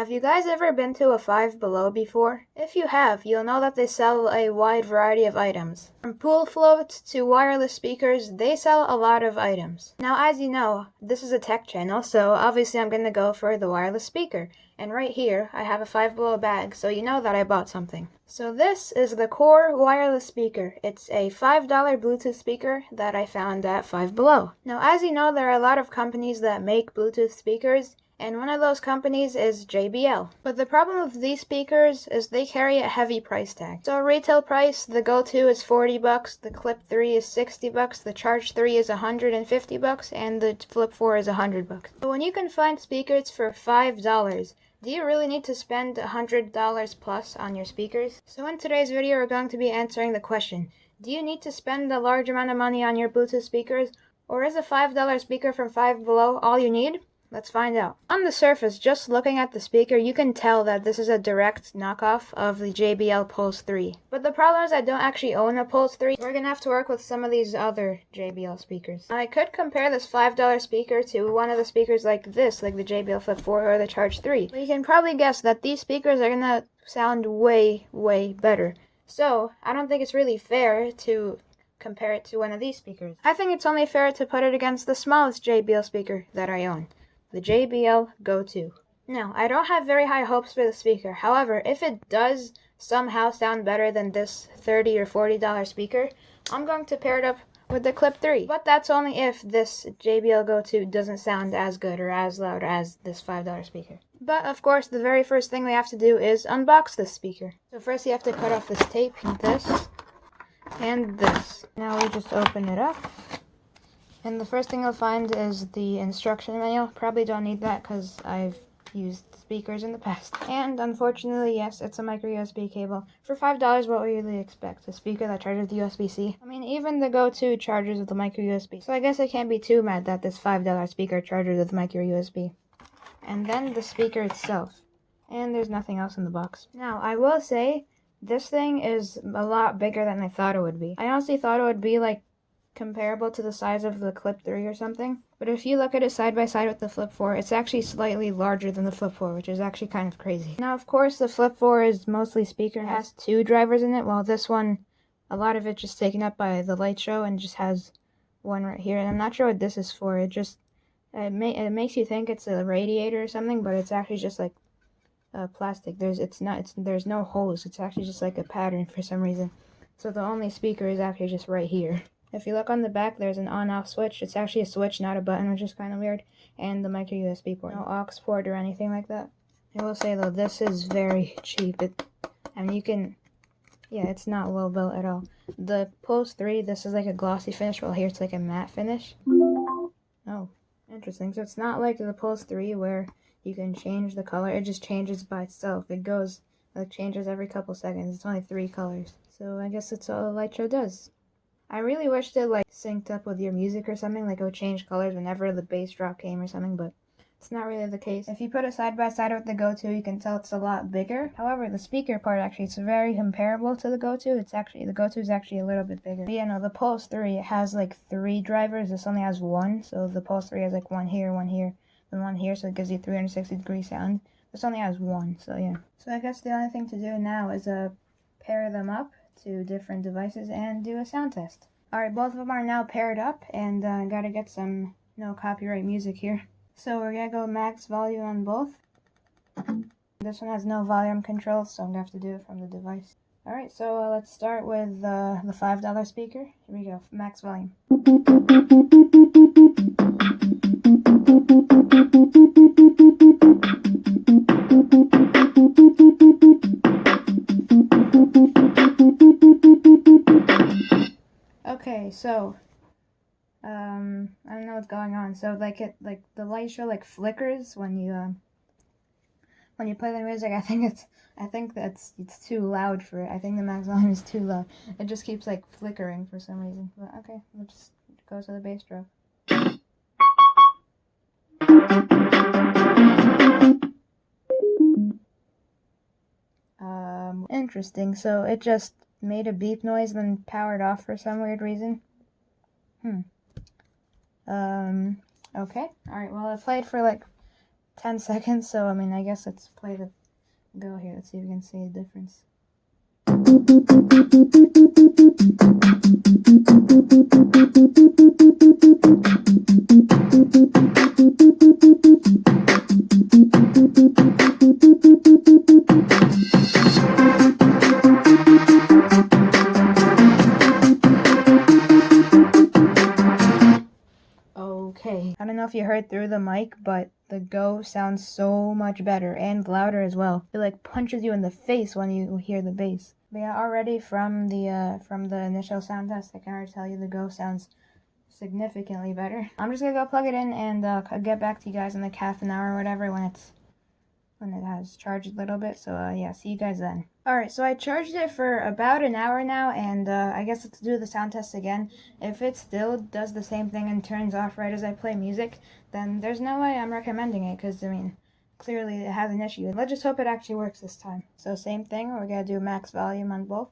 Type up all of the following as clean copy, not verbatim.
Have you guys ever been to a Five Below before? If you have, you'll know that they sell a wide variety of items. From pool floats to wireless speakers, they sell a lot of items. Now, as you know, this is a tech channel, so obviously I'm going to go for the wireless speaker. And right here, I have a Five Below bag, so you know that I bought something. So this is the Core wireless speaker. It's a $5 Bluetooth speaker that I found at Five Below. Now, as you know, there are a lot of companies that make Bluetooth speakers, and one of those companies is JBL. But the problem with these speakers is they carry a heavy price tag. So retail price, the Go2 is $40, the Clip 3 is $60, the Charge 3 is $150, and the Flip 4 is $100. But when you can find speakers for $5, do you really need to spend $100 plus on your speakers? So in today's video, we're going to be answering the question, do you need to spend a large amount of money on your Bluetooth speakers, or is a $5 speaker from Five Below all you need? Let's find out. On the surface, just looking at the speaker, you can tell that this is a direct knockoff of the JBL Pulse 3. But the problem is I don't actually own a Pulse 3. We're gonna have to work with some of these other JBL speakers. Now, I could compare this $5 speaker to one of the speakers like this, like the JBL Flip 4 or the Charge 3. But you can probably guess that these speakers are gonna sound way, way better. So, I don't think it's really fair to compare it to one of these speakers. I think it's only fair to put it against the smallest JBL speaker that I own, the JBL Go2. Now, I don't have very high hopes for the speaker. However, if it does somehow sound better than this $30 or $40 speaker, I'm going to pair it up with the Clip 3. But that's only if this JBL Go2 doesn't sound as good or as loud as this $5 speaker. But of course, the very first thing we have to do is unbox this speaker. So first you have to cut off this tape, this, and this. Now we just open it up. And the first thing you'll find is the instruction manual. Probably don't need that because I've used speakers in the past. And unfortunately, yes, it's a micro USB cable. For $5, what we really expect? A speaker that charges with USB-C? I mean, even the Go2 charges with the micro USB. So I guess I can't be too mad that this $5 speaker charges with micro USB. And then the speaker itself. And there's nothing else in the box. Now, I will say, this thing is a lot bigger than I thought it would be. I honestly thought it would be like comparable to the size of the Clip 3 or something. But if you look at it side by side with the Flip 4, it's actually slightly larger than the Flip 4, which is actually kind of crazy. Now, of course, the Flip 4 is mostly speaker. It has 2 drivers in it, while this one, a lot of it's just taken up by the light show and just has one right here. And I'm not sure what this is for. It makes you think it's a radiator or something, but it's actually just like plastic. There's no holes. It's actually just like a pattern for some reason. So the only speaker is actually just right here. If you look on the back, there's an on-off switch. It's actually a switch, not a button, which is kind of weird. And the micro USB port. No aux port or anything like that. I will say, though, this is very cheap. It's not well built at all. The Pulse 3, this is like a glossy finish, while here it's like a matte finish. Oh, interesting. So it's not like the Pulse 3 where you can change the color. It just changes by itself. It changes every couple seconds. It's only 3 colors. So I guess that's all the light show does. I really wished it like synced up with your music or something, like it would change colors whenever the bass drop came or something, but it's not really the case. If you put it side by side with the Go2, you can tell it's a lot bigger. However, the speaker part actually, it's very comparable to the Go2. The Go2 is actually a little bit bigger. But yeah, no, the Pulse 3, it has like 3 drivers. This only has 1, so the Pulse 3 has like one here, and one here, so it gives you 360-degree sound. This only has 1, so yeah. So I guess the only thing to do now is pair them up to different devices and do a sound test. Alright, both of them are now paired up, and gotta get some no copyright music here. So we're gonna go max volume on both. This one has no volume control, so I'm gonna have to do it from the device. Alright, so let's start with the $5 speaker. Here we go, max volume. Okay, so I don't know what's going on. So the light show like flickers when you play the music. I think it's too loud for it. I think the max volume is too loud. It just keeps like flickering for some reason. But okay, we'll just go to the bass drop. Interesting. So it just made a beep noise, then powered off for some weird reason. Okay. Alright, well, I played for like 10 seconds, so I mean, I guess let's play the Go here. Let's see if we can see the difference. Okay, I don't know if you heard through the mic, but the Go sounds so much better and louder as well. It like punches you in the face when you hear the bass. But yeah, already from the initial sound test, I can already tell you the Go sounds significantly better. I'm just gonna go plug it in and get back to you guys in like half an hour or whatever when it has charged a little bit. So yeah, see you guys then. Alright, so I charged it for about an hour now, and I guess let's do the sound test again. If it still does the same thing and turns off right as I play music, then there's no way I'm recommending it, because I mean, clearly it has an issue. Let's just hope it actually works this time. So same thing, we're gonna do max volume on both.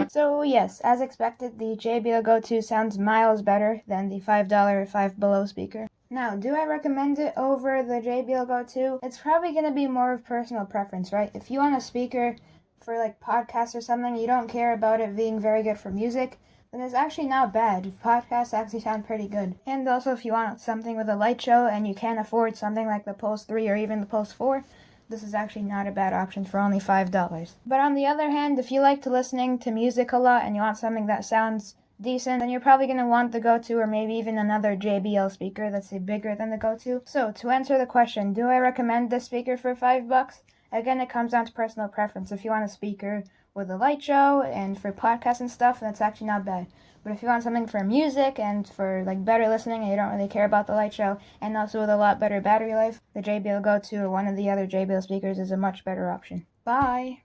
So yes, as expected, the JBL Go 2 sounds miles better than the $5 Five Below speaker. Now, do I recommend it over the JBL Go 2? It's probably going to be more of personal preference, right? If you want a speaker for like podcasts or something, you don't care about it being very good for music, then it's actually not bad. Podcasts actually sound pretty good. And also, if you want something with a light show and you can't afford something like the Pulse 3 or even the Pulse 4, this is actually not a bad option for only $5. But on the other hand, if you like to listening to music a lot and you want something that sounds decent, then you're probably going to want the Go 2 or maybe even another JBL speaker that's bigger than the Go 2. So to answer the question, do I recommend this speaker for $5? Again, it comes down to personal preference. If you want a speaker with a light show and for podcasts and stuff, that's actually not bad. But if you want something for music and for like better listening and you don't really care about the light show and also with a lot better battery life, the JBL Go 2 or one of the other JBL speakers is a much better option. Bye!